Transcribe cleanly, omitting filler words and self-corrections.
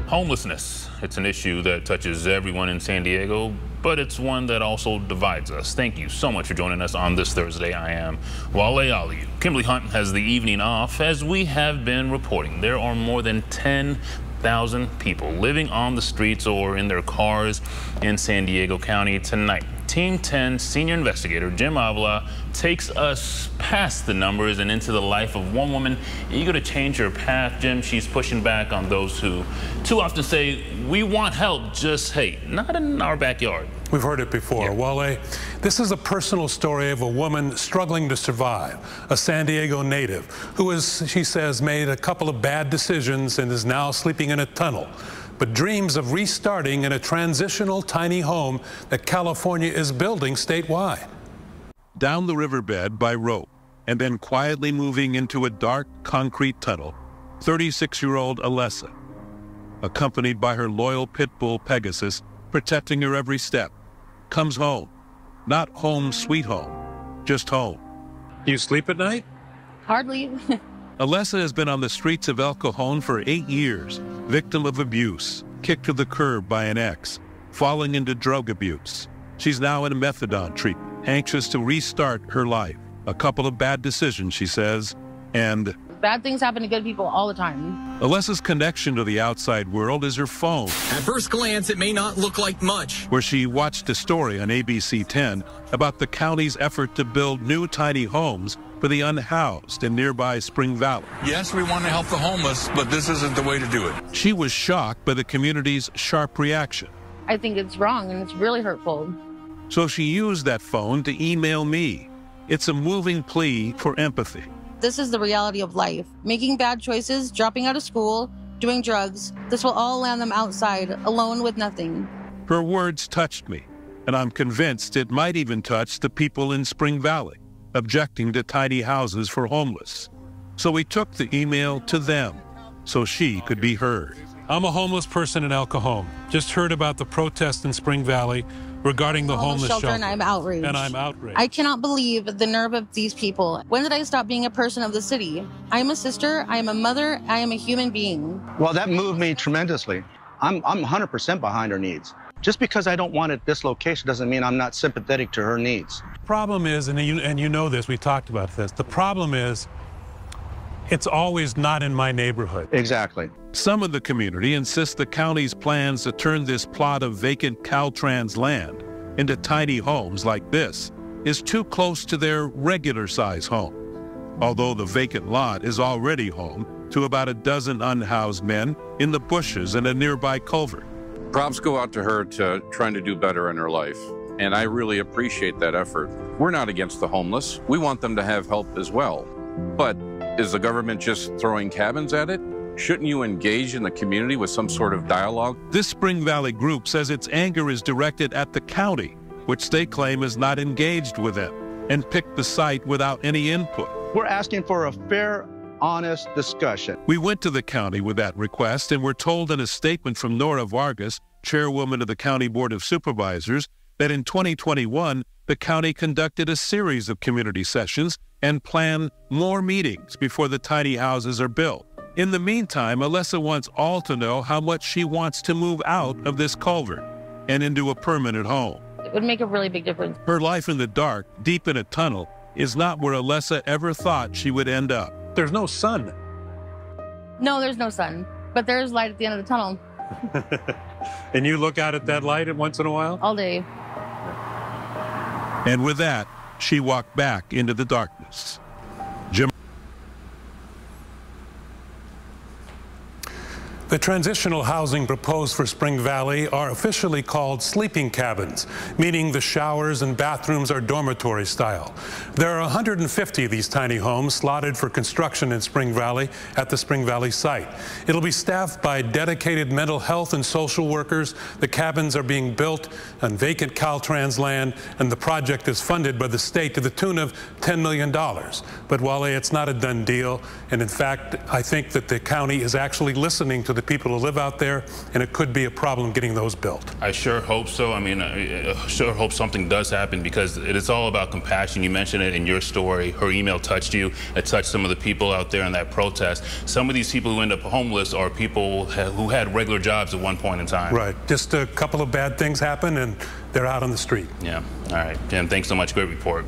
Homelessness. It's an issue that touches everyone in San Diego, but it's one that also divides us. Thank you so much for joining us on this Thursday. I am Wale Aliu. Kimberly Hunt has the evening off. As we have been reporting, there are more than 10,000 people living on the streets or in their cars in San Diego County tonight. Team 10 senior investigator Jim Avila takes us past the numbers and into the life of one woman eager to change her path. Jim, she's pushing back on those who too often say, we want help, just, hey, not in our backyard. We've heard it before. Yeah. Wale, this is a personal story of a woman struggling to survive, a San Diego native who has, she says, made a couple of bad decisions and is now sleeping in a tunnel, but dreams of restarting in a transitional tiny home that California is building statewide. Down the riverbed by rope and then quietly moving into a dark concrete tunnel, 36-year-old Alessa, accompanied by her loyal pit bull Pegasus, protecting her every step, comes home. Not home sweet home, just home. You sleep at night? Hardly. Alessa has been on the streets of El Cajon for 8 years, victim of abuse, kicked to the curb by an ex, falling into drug abuse. She's now in a methadone treatment, anxious to restart her life. A couple of bad decisions, she says, and Bad things happen to good people all the time. Alessa's connection to the outside world is her phone. At first glance, it may not look like much. Where she watched a story on ABC 10 about the county's effort to build new tiny homes for the unhoused in nearby Spring Valley. Yes, we want to help the homeless, but this isn't the way to do it. She was shocked by the community's sharp reaction. I think it's wrong and it's really hurtful. So she used that phone to email me. It's a moving plea for empathy. This is the reality of life. Making bad choices, dropping out of school, doing drugs, this will all land them outside, alone with nothing. Her words touched me, and I'm convinced it might even touch the people in Spring Valley, objecting to tiny houses for homeless. So we took the email to them, so she could be heard. I'm a homeless person in El Cajon. Just heard about the protest in Spring Valley regarding the homeless shelter. And I'm outraged. I cannot believe the nerve of these people. When did I stop being a person of the city? I am a sister, I am a mother, I am a human being. Well, that moved me tremendously. I'm 100% behind her needs. Just because I don't want it this location doesn't mean I'm not sympathetic to her needs. The problem is, and you know this, we talked about this, the problem is it's always not in my neighborhood. Exactly. Some of the community insist the county's plans to turn this plot of vacant Caltrans land into tiny homes like this is too close to their regular-size home, although the vacant lot is already home to about a dozen unhoused men in the bushes in a nearby culvert. Props go out to her to trying to do better in her life, and I really appreciate that effort. We're not against the homeless. We want them to have help as well. But is the government just throwing cabins at it? Shouldn't you engage in the community with some sort of dialogue? This Spring Valley group says its anger is directed at the county, which they claim is not engaged with them, and picked the site without any input. We're asking for a fair, honest discussion. We went to the county with that request and were told in a statement from Nora Vargas, chairwoman of the County Board of Supervisors, that in 2021, the county conducted a series of community sessions and planned more meetings before the tiny houses are built. In the meantime, Alessa wants all to know how much she wants to move out of this culvert and into a permanent home. It would make a really big difference. Her life in the dark, deep in a tunnel, is not where Alessa ever thought she would end up. There's no sun. No, there's no sun, but there's light at the end of the tunnel. And you look out at that light once in a while? All day. And with that, she walked back into the darkness. Jim. The transitional housing proposed for Spring Valley are officially called sleeping cabins, meaning the showers and bathrooms are dormitory style. There are 150 of these tiny homes slotted for construction in Spring Valley at the Spring Valley site. It'll be staffed by dedicated mental health and social workers. The cabins are being built on vacant Caltrans land, and the project is funded by the state to the tune of $10 million. But Wale, it's not a done deal, and in fact, I think that the county is actually listening to the the people who live out there, and it could be a problem getting those built. I sure hope so. I mean, I sure hope something does happen, because it is all about compassion. You mentioned it in your story. Her email touched you. It touched some of the people out there in that protest. Some of these people who end up homeless are people who had regular jobs at one point in time. Right. Just a couple of bad things happen, and they're out on the street. Yeah. All right. Jen, thanks so much. Great report.